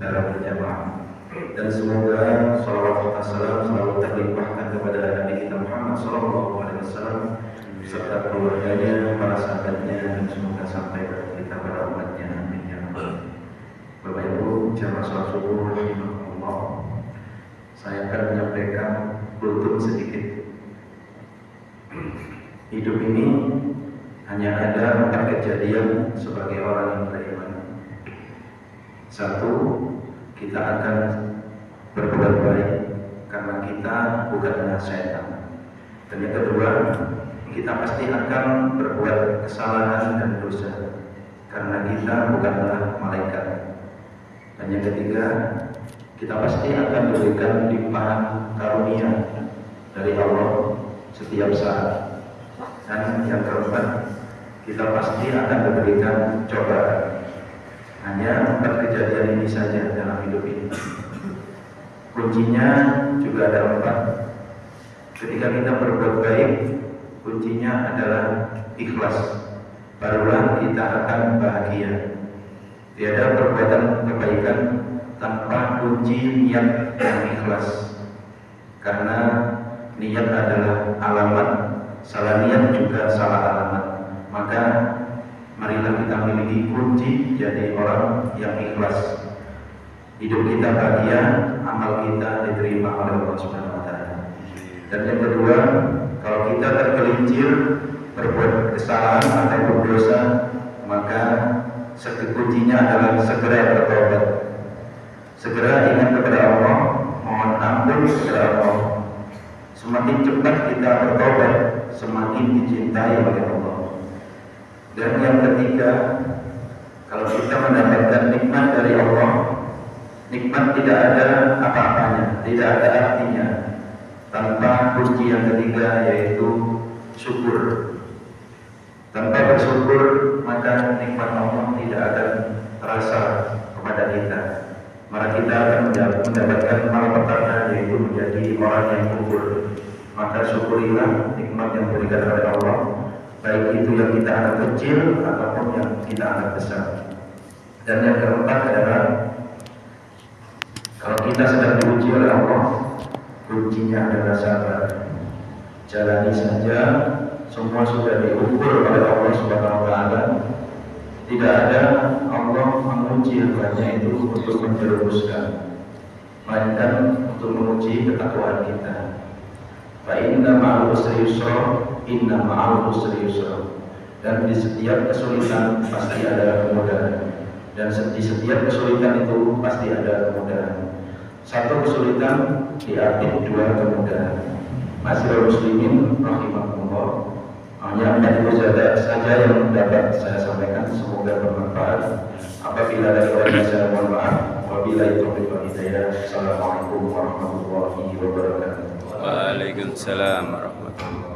secara berjamaah. Dan semoga salawat serta salam selalu terlimpahkan kepada Nabi kita Muhammad SAW beserta keluarganya, para sahabatnya, dan semoga sampai kepada kita para umatnya. Amin ya rabbal alamin. Bapak Ibu jamaah salat subuh rahimakumullah, saya akan menyampaikan kultum sedikit. Hidup ini hanya ada 4 kejadian sebagai orang yang beriman. 1, kita akan berbuat baik karena kita bukanlah setan. Dan yang kedua, kita pasti akan berbuat kesalahan dan dosa karena kita bukanlah malaikat. Dan yang ketiga, kita pasti akan diberikan limpahan karunia dari Allah setiap saat. Dan yang keempat, kita pasti akan diberikan cobaan. Hanya 4 kejadian ini saja dalam hidup ini. Kuncinya juga ada 4. Ketika kita berbuat baik, kuncinya adalah ikhlas. Barulah kita akan bahagia. Tiada perbuatan kebaikan tanpa kunci niat yang ikhlas. Karena niat adalah alamat, salah niat juga salah alamat. Maka marilah kita miliki kunci jadi orang yang ikhlas. Hidup kita bahagia, amal kita diterima oleh Allah Subhanahu wa taala. Dan yang kedua, kalau kita tergelincir berbuat kesalahan atau berdosa, maka kuncinya adalah segera bertobat. Segera ingat kepada Allah, mohon ampun kepada Allah. Semakin cepat kita bertobat, semakin dicintai oleh Allah. Dan yang ketiga, kalau kita mendapatkan nikmat dari Allah, nikmat tidak ada apa-apanya, tidak ada artinya tanpa kunci yang ketiga, yaitu syukur. Tanpa bersyukur, maka nikmat Allah tidak akan terasa kepada kita. Maka kita akan mendapatkan malapetaka, yaitu menjadi orang yang kufur. Maka syukurilah nikmat yang diberikan oleh Allah, baik itu yang kita anggap kecil ataupun yang kita anggap besar. Dan yang keempat adalah, kalau kita sedang diuji oleh Allah, kuncinya adalah sabar. Jalani saja, semua sudah diukur oleh Allah Subhanahu wa taala. Tidak ada Allah menguji hambanya itu untuk menjerumuskan, melainkan untuk menguji ketakwaan kita. Fa inna ma'al usri yusra, inna ma'al usri yusra. Dan di setiap kesulitan pasti ada kemudahan. Dan di setiap kesulitan itu pasti ada kemudahan. Satu kesulitan diapit 2 kemudahan. Ma'asyiral muslimin rahimakumullah, hanya itu saja yang dapat saya sampaikan, semoga bermanfaat. Apabila ada yang saya mohon maaf. Wabillahi taufiq wal hidayah. Assalamualaikum warahmatullahi wabarakatuh. Waalaikumsalam warahmatullahi wabarakatuh.